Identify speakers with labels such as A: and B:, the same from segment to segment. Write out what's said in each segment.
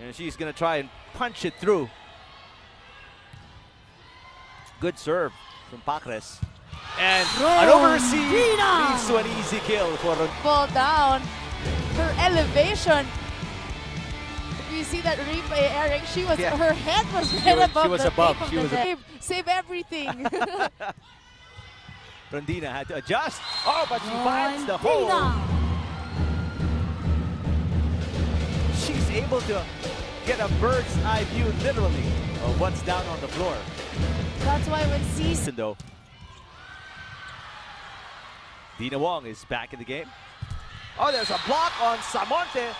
A: And she's going to try and punch it through. Good serve from Pacres. And an overseas leads to an easy kill for
B: Fall down. Her elevation. You see that replay, Eric? She was, her head was right above the tape of the net. Save everything.
A: Rondina had to adjust. Oh, but she finds the hole. She's able to get a bird's eye view, literally, of what's down on the floor.
B: That's why when Sisi,
A: though, Dina Wong is back in the game. Oh, there's a block on Samonte.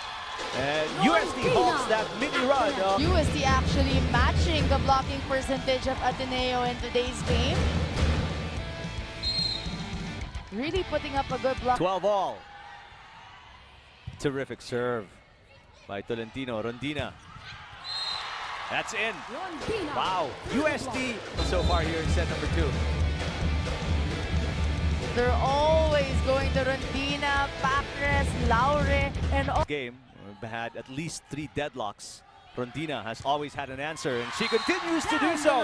A: And UST halts that mini run.
B: UST actually matching the blocking percentage of Ateneo in today's game. Really putting up a good block.
A: 12 all. Terrific serve by Tolentino. Rondina. That's in. Wow. UST so far here in set number 2.
B: They're always going to Rondina, Pacres, Laure, and all.
A: Game we've had at least 3 deadlocks. Rondina has always had an answer, and she continues to do so.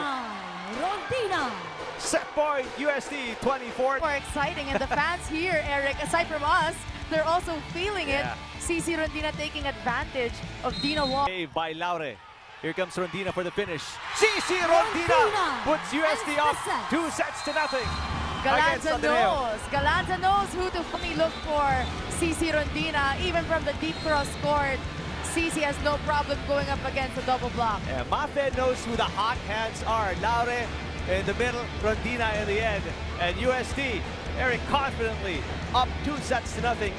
B: Rondina.
A: Set point, UST 24.
B: More exciting, and the fans here, Eric, aside from us, they're also feeling it. Sisi Rondina taking advantage of Dina Wong.
A: Save by Laure. Here comes Rondina for the finish. Sisi Rondina puts UST up 2-0.
B: Galanza knows who to only look for. Sisi Rondina, even from the deep cross court, Sisi has no problem going up against a double block.
A: Yeah, Mafe knows who the hot hands are. Laure in the middle, Rondina in the end. And UST, very confidently up 2-0.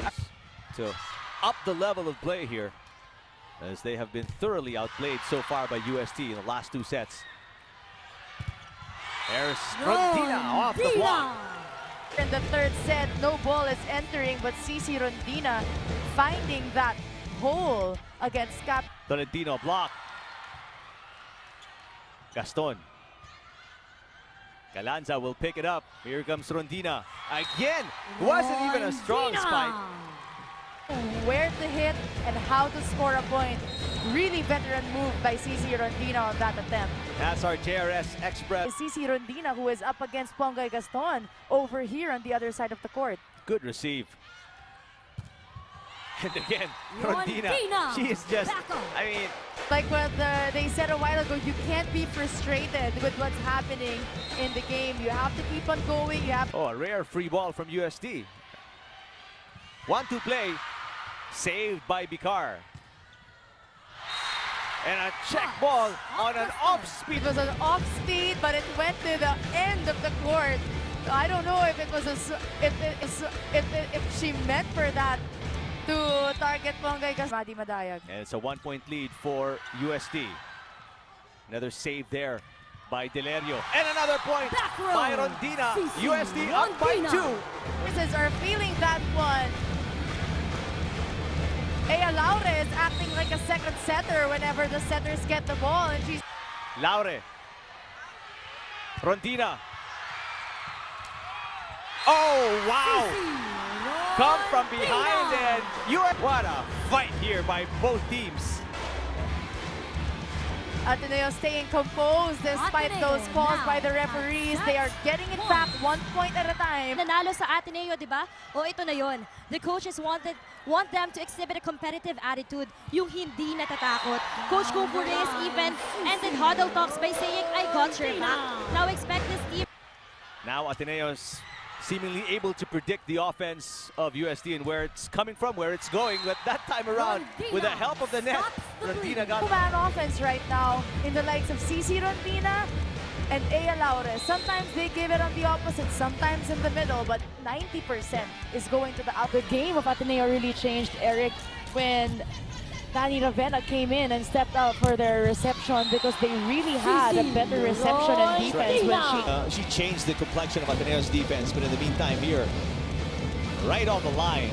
A: To up the level of play here, as they have been thoroughly outplayed so far by UST in the last 2 sets. There's Rondina off the block.
B: In the 3rd set, no ball is entering, but Sisi Rondina finding that hole against Cap.
A: Tolentino block. Gaston. Galanza will pick it up. Here comes Rondina. Again, wasn't even a strong spike.
B: Where to hit and how to score a point. Really veteran move by Sisi Rondina on that attempt.
A: That's our JRS Express.
B: Sisi Rondina, who is up against Pongay Gaston over here on the other side of the court.
A: Good receive. And again, Rondina, she is just, I mean,
B: like what they said a while ago, you can't be frustrated with what's happening in the game. You have to keep on going. You have.
A: Oh, a rare free ball from UST. 1-2 play, saved by Bicar. And a check ball on an off-speed.
B: It was an off-speed, but it went to the end of the court. I don't know if it was if she meant for that to target Pongay Gaston.
A: And it's a 1-point lead for UST. Another save there by Delerio. And another point by Rondina. UST up by 2.
B: Forces are feeling that one. Aya Laure is acting like a second setter whenever the setters get the ball, and she's.
A: Laure. Rondina. Oh, wow. Come from behind, and what a fight here by both teams.
B: Ateneo staying composed despite those calls by the referees. They are getting it back 1 point at a time.
C: Nanalo sa Ateneo, di ba? O ito na yon. The coaches want them to exhibit a competitive attitude, yung hindi natatakot. Coach Kumpures even ended huddle talks by saying, "I got your back." Now expect this team.
A: Now Ateneo's seemingly able to predict the offense of UST and where it's coming from, where it's going, but that time around, with the help of the net, Rondina got...
B: Man offense right now in the likes of Sisi Rondina and Aya Laure. Sometimes they give it on the opposite, sometimes in the middle, but 90% is going to the out. The game of Ateneo really changed, Eric, when Dani Ravena came in and stepped out for their reception, because they really had a better reception and defense when
D: she changed the complexion of Ateneo's defense, but in the meantime here, right on the line,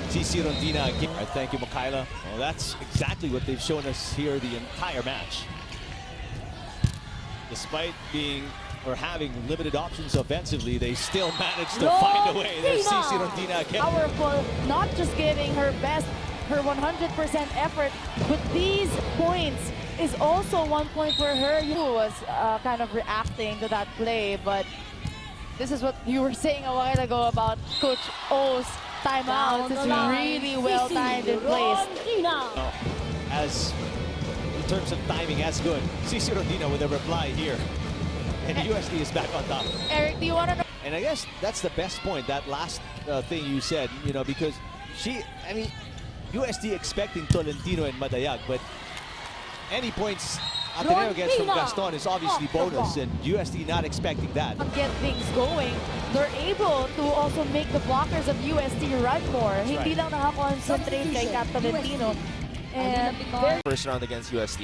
D: Sisi Rondina.
A: Thank you, Mikaela. Well, that's exactly what they've shown us here the entire match. Despite being or having limited options offensively, they still managed to find a way. There's Sisi Rondina again.
B: Powerful, not just giving her best her 100% effort. But these points is also 1 point for her. Who was kind of reacting to that play, but this is what you were saying a while ago about Coach O's timeouts. It's really well timed in place.
D: As in terms of timing, as good. Sisi Rondina with a reply here. And UST is back on top.
B: Eric, do you want to know?
D: And I guess that's the best point, that last thing you said, you know, because UST expecting Tolentino and Madayag, but any points Ateneo gets from Gaston is obviously bonus, and UST not expecting that.
B: Get things going, they're able to also make the blockers of UST run more. Hindi lang nakakonsentrate kay Cap Tolentino. And
D: first round against UST.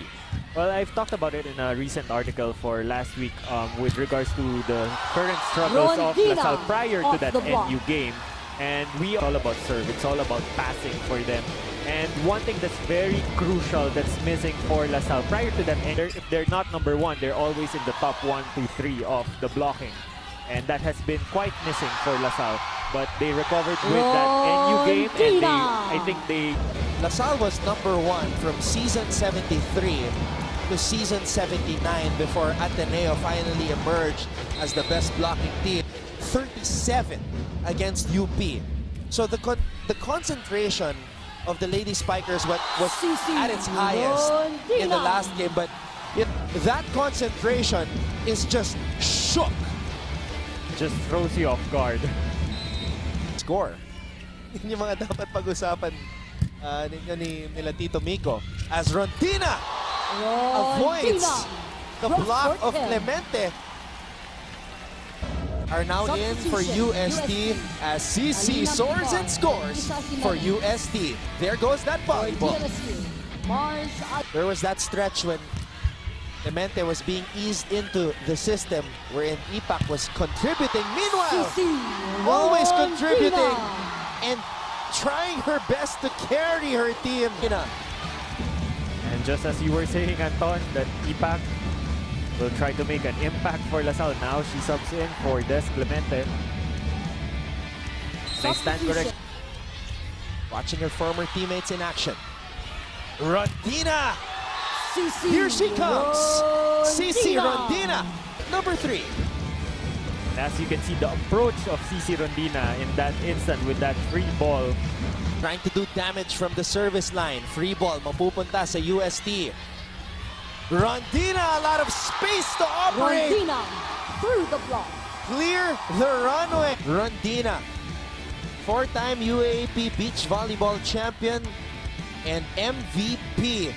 E: Well, I've talked about it in a recent article for last week with regards to the current struggles of LaSalle prior to that NU game. And we are all about serve. It's all about passing for them. And one thing that's very crucial that's missing for LaSalle prior to that, if they're not number one, they're always in the top 1, 2, 3 of the blocking. And that has been quite missing for LaSalle. But they recovered with that NU game, and I think
F: LaSalle was number 1 from season 73 to season 79 before Ateneo finally emerged as the best blocking team. 37 against UP. So the concentration of the Lady Spikers was at its highest in the last game, but that concentration is just shook.
E: just throws you off guard.
F: Score. Yun yung mga dapat pag-usapan nila Tito Mico. As Rondina avoids the block of Clemente. Are now in for UST as Sisi soars and scores for UST. There goes that volleyball. There was that stretch when Clemente was being eased into the system wherein Ipak was contributing. Meanwhile, always contributing and trying her best to carry her team.
E: And just as you were saying, Anton, that Ipak will try to make an impact for LaSalle. Now she subs in for Des Clemente. Nice stand correct.
F: Watching her former teammates in action. Rondina! Here she comes! Sisi Rondina, number 3.
E: And as you can see, the approach of Sisi Rondina in that instant with that free ball.
F: Trying to do damage from the service line. Free ball, mapupunta sa UST. Rondina, a lot of space to operate.
C: Rondina through the block.
F: Clear the runway. Rondina, 4-time UAAP beach volleyball champion and MVP.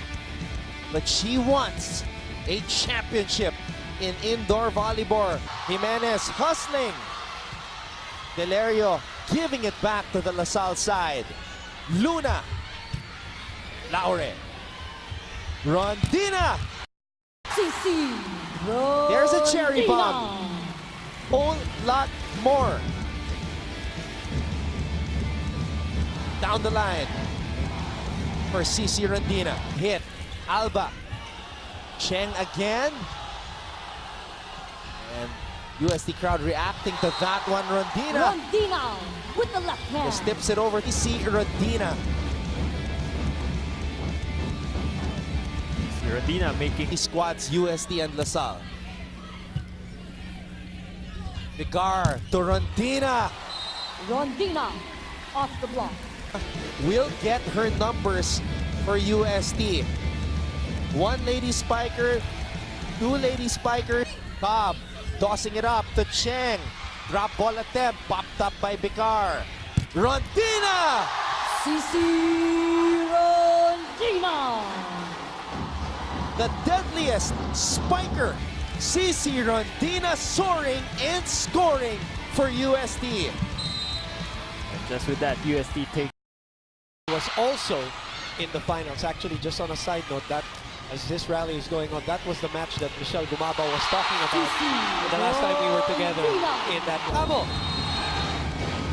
F: But she wants a championship in indoor volleyball. Jimenez hustling. Delerio giving it back to the LaSalle side. Luna. Laure. Rondina.
C: Sisi.
F: There's a cherry bomb. Whole lot more. Down the line for Sisi Rondina. Hit. Alba. Cheng again. And UST crowd reacting to that one. Rondina.
C: Rondina with the left hand.
F: Just tips it over to Sisi Rondina.
E: Rondina making
F: Squads UST and LaSalle. Vigar to Rondina.
C: Rondina off the block.
F: Will get her numbers for UST. 1 lady spiker, 2 lady spiker. Cobb tossing it up to Cheng. Drop ball attempt, popped up by Vigar. Rondina!
C: Sisi Rondina.
F: The deadliest spiker. Sisi Rondina soaring and scoring for UST.
E: and just with that UST take.
G: Was also in the finals. Actually, just on a side note, that as this rally is going on, that was the match that Michelle Gumaba was talking about the last time we were together in that.
F: Bravo!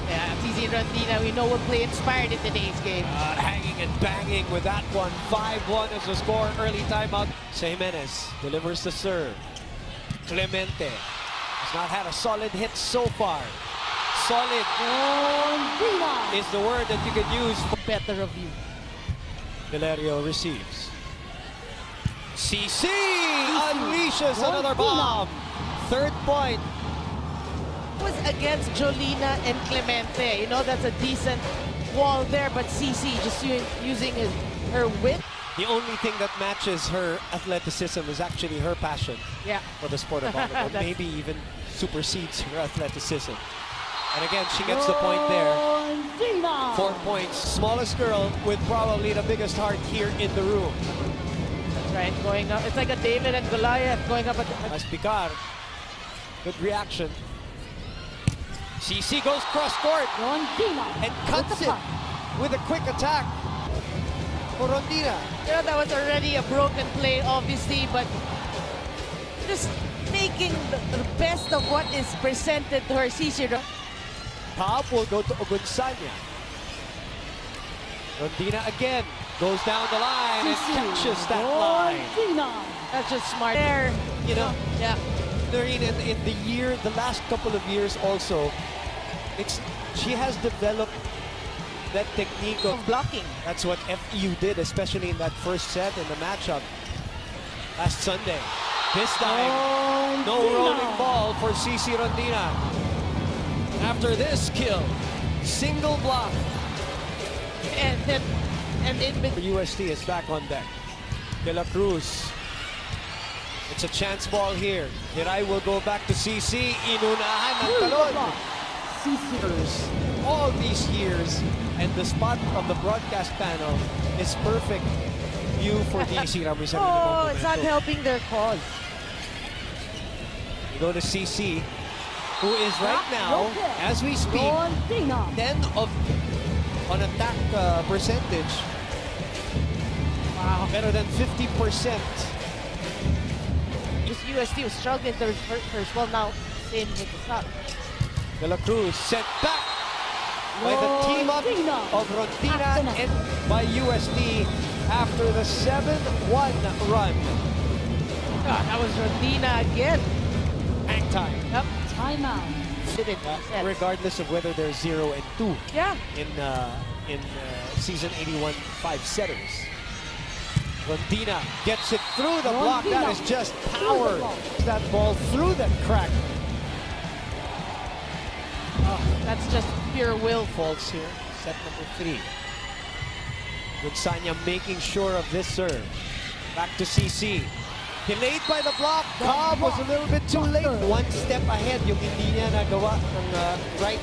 H: Yeah, Sisi Rondina, we know will play inspired in today's game.
G: Hanging and banging with that one. 5-1 is the score. Early timeout. Jimenez delivers the serve. Clemente has not had a solid hit so far. Solid
C: Rondina.
G: is the word that you could use.
H: Better of you.
G: Valerio receives. Sisi unleashes another bomb. Third point.
H: Was against Jolina and Clemente. You know, that's a decent wall there, but Sisi just using her wit.
G: The only thing that matches her athleticism is actually her passion for the sport of volleyball. Maybe even supersedes her athleticism. And again, she gets the point there. 4 points. Smallest girl with probably the biggest heart here in the room.
H: That's right, going up. It's like a David and Goliath going up at
G: As Picar, good reaction. Sisi goes cross court and cuts it with a quick attack for Rondina.
H: You know, that was already a broken play, obviously, but just making the best of what is presented to her. Sisi
G: Pop will go to Ogunsanya. Rondina again goes down the line and catches that line.
H: That's just smart. There,
G: You know,
H: yeah.
G: Noreen, in the last couple of years also, she has developed that technique of
H: Blocking.
G: That's what FEU did, especially in that first set in the matchup last Sunday. This time, no rolling ball for Sisi Rondina. After this kill, single block.
H: And in
G: UST is back on deck. De La Cruz. It's a chance ball here. Hiray will go back to Sisi. Inunahan ng talon. All these years, and the spot of the broadcast panel is perfect view for DC.
H: oh, it's not helping their cause.
G: You go to CC, who is right now, as we speak, 10 of on attack percentage.
H: Wow.
G: Better than 50%.
H: UST was struggling to first. Well, now same with the stop.
G: De La Cruz sent back by the team up of Rondina and by UST after the 7-1 run.
H: That was Rondina again.
G: Hang time.
H: Yep.
B: Timeout.
G: Regardless of whether they're 0 and 2 in season 81 5-setters. Rondina gets it through the block. That is just power. That ball through that crack.
H: Oh, that's just pure will.
G: Faults here. Set number 3. Gunsanya making sure of this serve. Back to CC. Delayed by the block. Cobb was a little bit too late. One step ahead yung hindi niya nagawa ng right.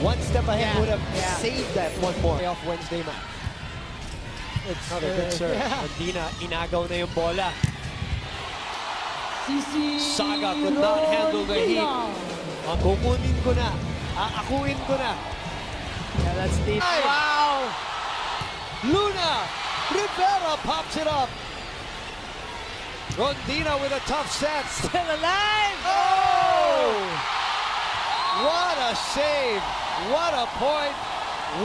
G: One step ahead would have saved that one more. Off Wednesday match. Another good serve. Rondina, inagaw na yung bola. Saga could not handle the heat. Kukunin ko na. Aakuin ko na.
H: Yeah, that's deep.
G: Wow! Luna! Rivera pops it up. Rondina with a tough set.
H: Still alive!
G: Oh! What a save! What a point!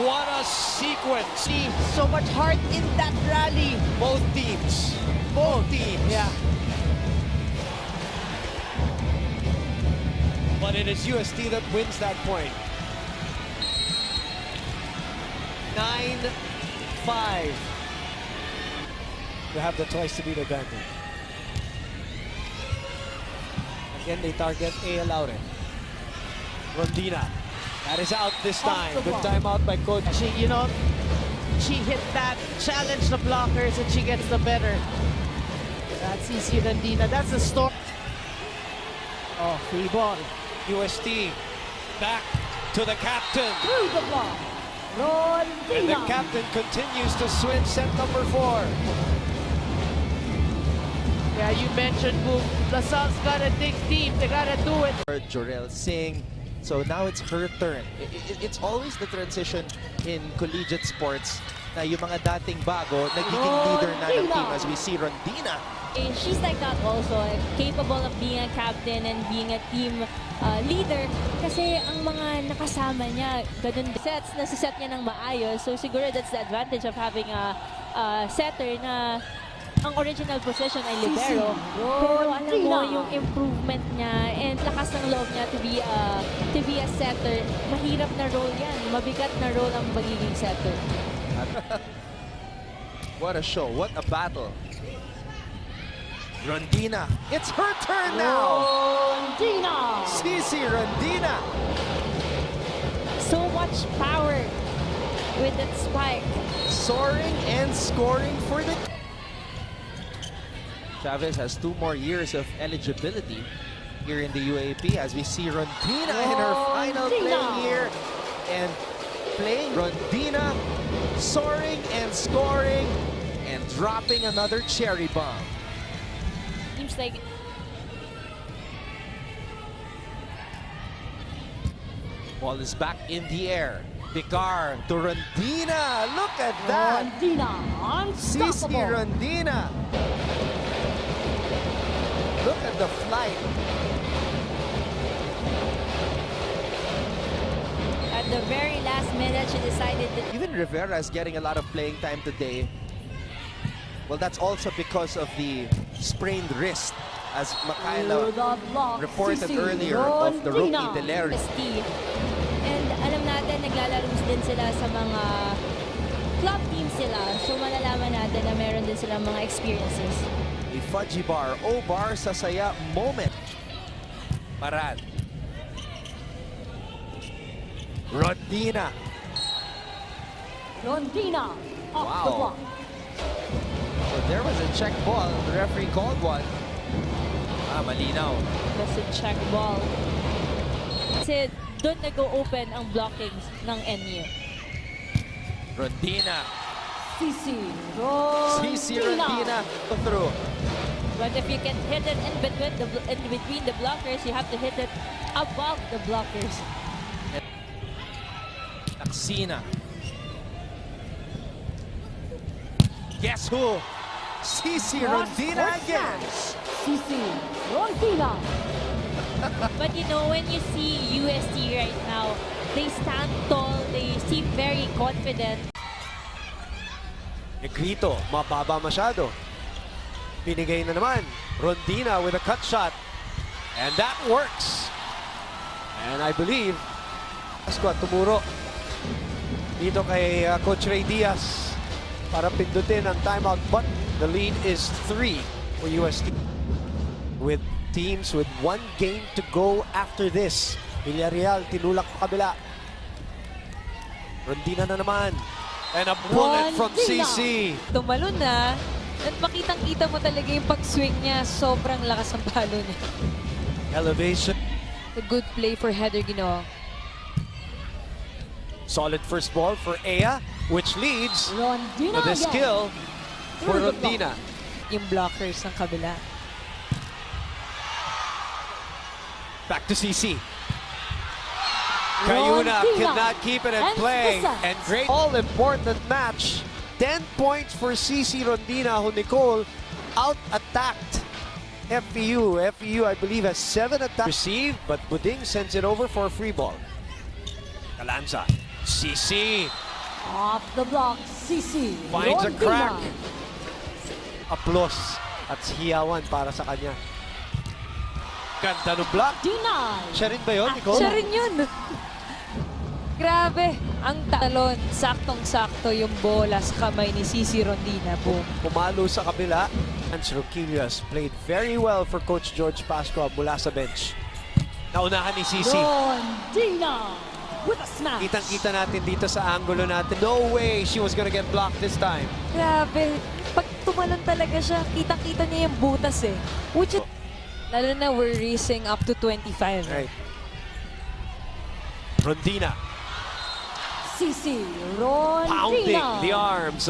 G: What a sequence!
H: So much heart in that rally.
G: Both teams. Both teams.
H: Yeah.
G: But it is UST that wins that point. 9-5. To have the twice to beat advantage. Again, they target A. Laure. Rondina. That is out this time. Good timeout by coach.
H: She hit that, challenged the blockers, and she gets the better. That's Sisi Rondina. That's the story. Oh, free ball.
G: UST back to the captain.
B: Through the block.
G: And the captain continues to swing set number 4.
H: Yeah, you mentioned Boom. LaSalle's got to dig deep. They got to do it.
F: Jorel Singh. So now it's her turn. It's always the transition in collegiate sports na yung mga dating bago, nagiging leader na ng team as we see Rondina.
C: She's like that also, capable of being a captain and being a team leader. Kasi ang mga nakasama niya, ganun sets, nasiset niya ng maayos. So siguro that's the advantage of having a setter na ang original position ay libero. Pero alam mo yung improvement niya and lakas ng loob niya to be a setter. Mahirap na role yan. Mabigat na role ang magiging setter.
F: What a show. What a battle. Rondina. It's her turn now.
B: Rondina.
F: Sisi Rondina.
C: So much power with that spike.
F: Soaring and scoring for the... Chavez has 2 more years of eligibility here in the UAAP as we see Rondina in her final play here. And playing Rondina, soaring and scoring and dropping another cherry bomb.
C: Seems like
F: Ball is back in the air. Picar to Rondina. Look at that.
B: Rondina.
F: Sisi
B: Unstoppable.
F: Rondina. Look at the flight.
C: at the very last minute, she decided that
F: Even Rivera is getting a lot of playing time today. Well, that's also because of the sprained wrist, as Makaila reported earlier of the rookie Deleri.
C: UST. And alam natin, naglalaro din sila sa mga club teams sila. So malalaman natin na meron din silang mga experiences.
F: A fudgy bar, O-bar sa saya moment. Parad. Rondina.
B: Rondina off
F: Wow.
B: the block.
F: So there was a check ball. The referee called one. Malinaw.
C: That's a check ball. Kasi doon nag-open ang blockings ng NU.
F: Rondina.
B: Sisi
F: Sisi Rondina through.
C: But if you can hit it in between the blockers, you have to hit it above the blockers.
F: Taxina. Guess who? Sisi Rondina again.
B: Sisi Rondina.
C: But you know, when you see UST right now, they stand tall, they seem very confident.
G: Negrito, mababa masyado. Binigay na naman. Rondina with a cut shot. And that works. And I believe, squad tumuro dito kay Coach Ray Diaz para pindutin ang timeout button. The lead is 3 for UST. With teams with 1 game to go after this. Villarreal, tinulak pa kabila. Rondina na naman. And a bullet from Sisi.
I: Tumalon na. At makitang-kita mo talaga yung pag-swing niya. Sobrang lakas ang palo niya.
G: Elevation.
I: A good play for Heather Gino.
G: Solid first ball for Ea, which leads
B: Rondina
G: to the
B: again.
G: skill for Rondina.
I: Yung blockers ng kabila.
G: Back to Sisi. Kayuna cannot keep it in play. And great all-important match. 10 points for Sisi Rondina, who Nicole out-attacked FEU. FEU, I believe, has 7 attacks. Received, but Buding sends it over for a free ball. Calanza. Sisi
B: Off the block, Sisi
G: finds a
B: Rondina.
G: crack. Applause at hiyawan para sa kanya. Ganda ng block.
B: Denied.
G: Siya rin ba yun, Nicole?
I: Siya rin yun. Grabe. Ang talon. Saktong-sakto yung bola sa kamay ni Sisi Rondina. Boom.
G: Pumalo sa kabila. And Roquillas played very well for Coach George Pascua mula sa bench. Naunahan ni Sisi.
B: Rondina with a smash.
G: Kitang-kita natin dito sa angulo natin. No way she was gonna get blocked this time.
I: Grabe. Pag tumalon talaga siya, kitang-kita niya yung butas eh. Which is, lalo na we're racing up to 25.
G: Right. Rondina
B: Sisi Rondina.
G: pounding the arms.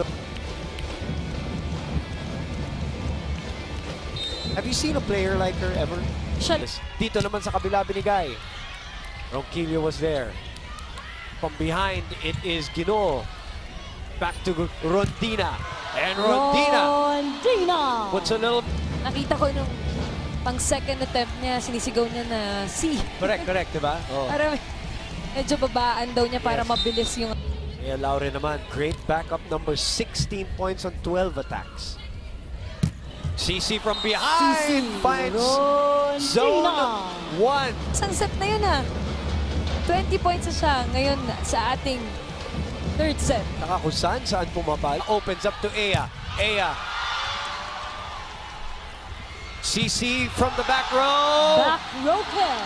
G: Have you seen a player like her ever?
I: Siya,
G: Dito naman sa kabila binigay. Ronquillo was there. From behind, it is Gino. Back to Rondina. And Rondina
B: Rondina.
G: puts a little...
I: nakita ko nung pang second attempt niya, sinisigaw niya na C.
G: Correct, diba? Oh.
I: Para medyo babaan daw niya para
G: Yes.
I: mabilis yung...
G: Kaya Laure naman, great backup number, 16 points on 12 attacks. Sisi from behind
B: Sisi
G: finds
B: Rondina.
G: zone 1.
I: Sunset na yun ah. 20 points na siya ngayon sa ating third set.
G: Saka kung saan pumapal. Opens up to Ea. Aya. Sisi from the back row.
I: Back row kill.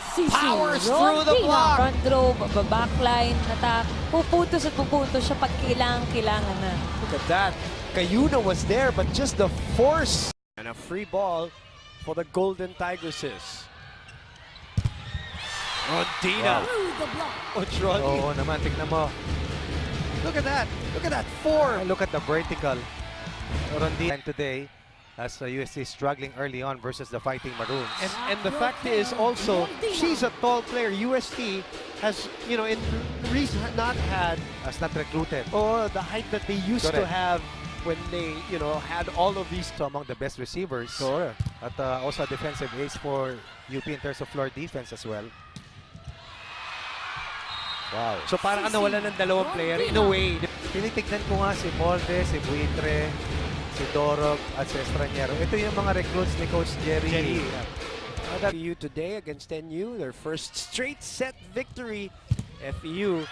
I: Sisi
G: Powers through the
I: Rondina.
G: block.
I: Front row, backline, attack. Pupuntos at pupuntos siya pag kailangan na.
G: Look at that. Cayuna was there, but just the force. And a free ball for the Golden Tigresses. Rondina.
J: Oo naman, tignan mo.
G: Look at that. Look at that form.
J: Look at the vertical. Rondina today as UST struggling early on versus the Fighting Maroons.
G: And the fact is also, she's a tall player. UST has, you know, in not had
J: Has not recruited.
G: the height that they used to
J: Correct.
G: have when they, you know, had all of these.
J: So among the best receivers.
G: Sure.
J: At also a defensive ace for UP in terms of floor defense as well. Wow.
G: So parang nawala ng dalawang player in a way.
J: Tinitignan ko nga si Molde, si Buitre, si Dorog, at si Estraniero. Ito yung mga recruits ni Coach Jerry.
G: FEU today against NU, their first straight set victory. FEU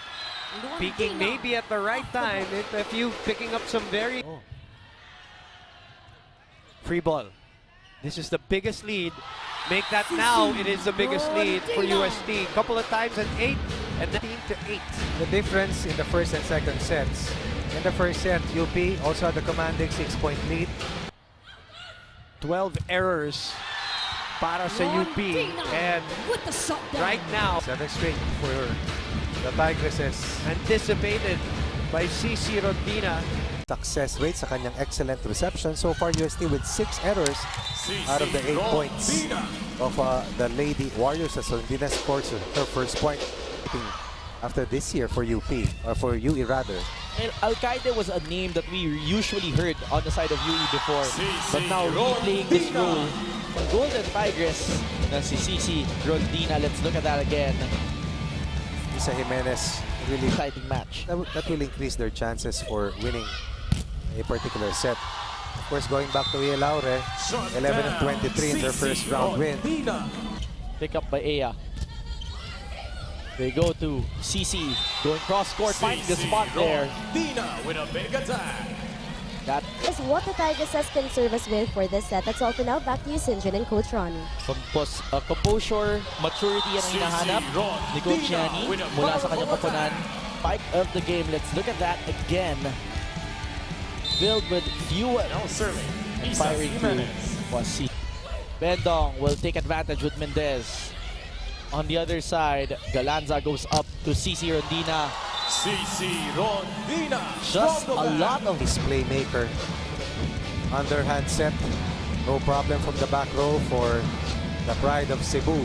G: peaking maybe at the right time. FEU picking up some very free ball. This is the biggest lead. Make that now. It is the biggest lead for UST. Couple of times at 8 and 19-8.
J: The difference in the first and second sets. In the first set, UP also had the commanding 6-point lead.
G: 12 errors para sa UP. And right now,
J: 7 straight for the Tigresses.
G: anticipated by Sisi Rondina.
J: Success rate sa kanyang excellent reception. So far, UST with 6 errors out of the 8 points of the Lady Warriors as Rondina scores her first point after this year for UP, or for UE rather.
D: Al-Qaeda was a name that we usually heard on the side of UE before, but now replaying this role from Golden Tigress na si Sisi Rondina. Let's look at that again.
J: Isa Jimenez, really
D: Exciting match.
J: that will increase their chances for winning a particular set. Of course, going back to Ia Laure, 11 and 23 in their first round win.
D: Pick up by Aya. They go to Sisi, going cross court, finding the spot there.
K: With a big attack.
D: That
L: Is what the Tigresses can serve us with for this set. That's all for now. Back to you, Sinjin and Coach Ronnie.
D: composure, maturity yan ang hinahanap ni Coach Yani mula sa kanyang koponan. Spike of the game. Let's look at that again. Filled with fuel and firing through was Sisi. Bendong will take advantage with Mendez. On the other side, Galanza goes up to Sisi Rondina.
K: Sisi Rondina.
D: Just a lot of
J: His playmaker. Underhand set. No problem from the back row for the pride of Cebu.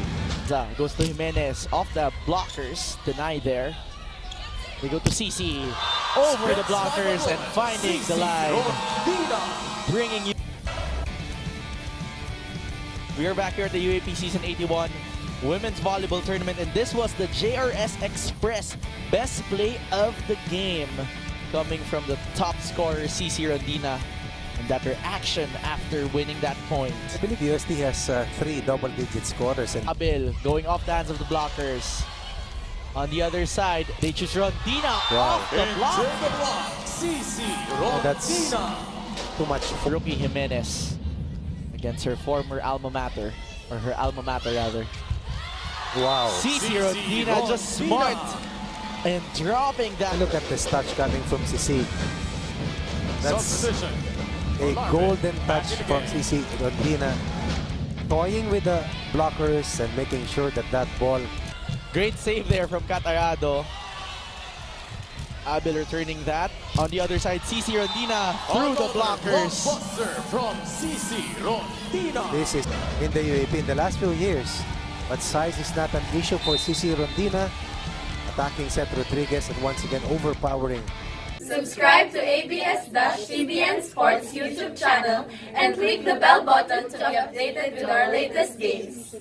D: goes to Jimenez off the blockers, denied there. We go to Sisi over the blockers and finding the line, bringing you. We are back here at the UAAP Season 81 Women's Volleyball Tournament, and this was the JRS Express Best Play of the Game, coming from the top scorer Sisi Rondina, and that reaction after winning that point.
J: I believe UST has 3 double-digit scorers. And
D: Abel going off the hands of the blockers. On the other side, they choose Rondina off the block.
K: Sisi
J: that's
K: Rondina.
J: too much.
D: Rookie Jimenez against her former alma mater, or her alma mater rather.
J: Wow.
D: Sisi Rondina just smart and dropping that.
J: Look at this touch coming from Sisi. That's
K: Substitution.
J: a golden touch from Sisi Rondina. Toying with the blockers and making sure that that ball.
D: Great save there from Catarado. Abel returning that. On the other side, Sisi Rondina through the blockers.
K: Blockbuster from Sisi Rondina.
J: This is in the UAP in the last few years. But size is not an issue for Sisi Rondina. Attacking Seth Rodriguez and once again overpowering.
M: Subscribe to ABS-CBN Sports YouTube channel and click the bell button to be updated with our latest games.